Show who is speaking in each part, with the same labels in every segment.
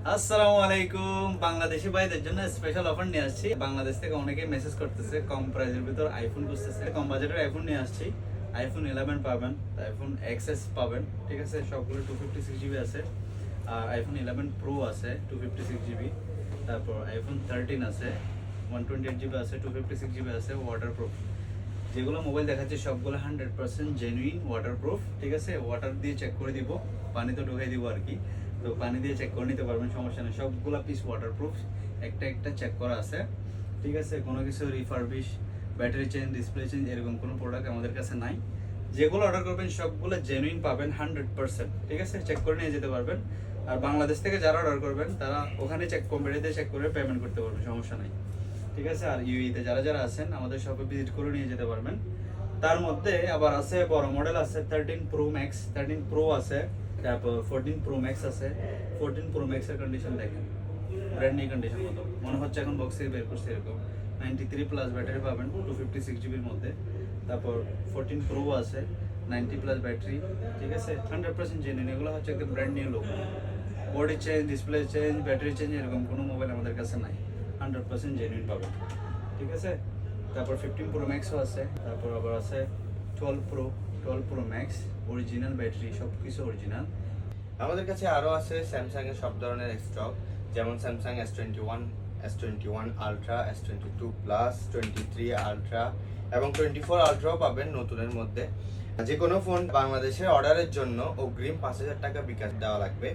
Speaker 1: আসসালামু আলাইকুম। বাংলাদেশি ভাইদের জন্য স্পেশাল অফার নিয়ে আসছি। বাংলাদেশ থেকে অনেকেই মেসেজ করতেছে কম প্রাইসের ভিতর আইফোন খুঁজতেছে। কম বাজেটের আইফোন নিয়ে আসছি। আইফোন 11 পাবেন, আইফোন এক্সএস পাবেন, ঠিক আছে। সবগুলো 256 জিবি আছে। আর আইফোন 11 প্রো আছে 256 জিবি। তারপর আইফোন 13 আছে 128 জিবি আছে, 256 জিবি আছে, ওয়াটারপ্রুফ। যেগুলো মোবাইল দেখাচ্ছে সবগুলো 100% জেনুইন ওয়াটারপ্রুফ, ঠিক আছে। ওয়াটার দিয়ে চেক করে দিব, পানি তো ঢুকাই দিব আর কি। তো পানি দিয়ে চেক করে নিতে পারবেন, সমস্যা নেই। সবগুলো পিস ওয়াটারপ্রুফ, একটা একটা চেক করা আছে, ঠিক আছে। কোনো কিছু refurbish, battery change, display change এরকম কোনো প্রোডাক্ট আমাদের কাছে নাই। যেগুলো অর্ডার করবেন সবগুলো জেনুইন পাবেন 100%, ঠিক আছে। চেক করে নিয়ে যেতে পারবেন। আর বাংলাদেশ থেকে যারা অর্ডার করবেন তারা ওখানে চেক কম্পিউটারে চেক করে পেমেন্ট করতে পারবেন, সমস্যা নাই, ঠিক আছে। আর ইউইতে যারা যারা আছেন আমাদের শপে ভিজিট করে নিয়ে যেতে পারবেন। তার মধ্যে আবার আছে বড় মডেল আছে 13 প্রো ম্যাক্স, 13 প্রো আছে, তারপর 14 প্রো ম্যাক্স আছে। 14 প্রো ম্যাক্সের কন্ডিশন দেখেন, ব্র্যান্ড নিউ কন্ডিশন মতো মনে হচ্ছে, এখন বক্স থেকে বের করছে এরকম। 93+ ব্যাটারি পাবেন 256 জিবির মধ্যে। তারপর 14 প্রো আছে 90+ ব্যাটারি, ঠিক আছে। 100% জেনুইন, এগুলো হচ্ছে একদম ব্র্যান্ড নিউ লোক। Body change, display change, battery change এরকম কোনো মোবাইল আমাদের কাছে নাই। 100% জেনুইন পাবেন, ঠিক আছে। তারপর 15 প্রো ম্যাক্সও আছে। তারপর আবার আছে 12 প্রো ম্যাক্স, অরিজিনাল ব্যাটারি, সব কিছু অরিজিনাল।
Speaker 2: আমাদের কাছে আরও আছে স্যামসাং এর সব ধরনের স্টক, যেমন Samsung S21, S21 ultra, S22 plus, 23 ultra এবং 24 আলট্রাও পাবেন নতুনের মধ্যে। যে কোনো ফোন বাংলাদেশে অর্ডারের জন্য অগ্রিম 5,000 টাকা বিকাশ দেওয়া লাগবে।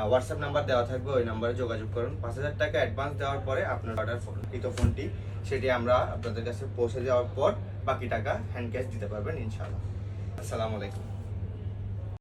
Speaker 2: হোয়াটসঅ্যাপ নাম্বার দেওয়া থাকবে, ওই নাম্বারে যোগাযোগ করুন। 5,000 টাকা অ্যাডভান্স দেওয়ার পরে আপনার অর্ডার ফোনটি সেটি আমরা আপনাদের কাছে পৌঁছে দেওয়ার পর বাকি টাকা হ্যান্ড ক্যাশ দিতে পারবেন ইনশাআল্লাহ। আসসালামু আলাইকুম।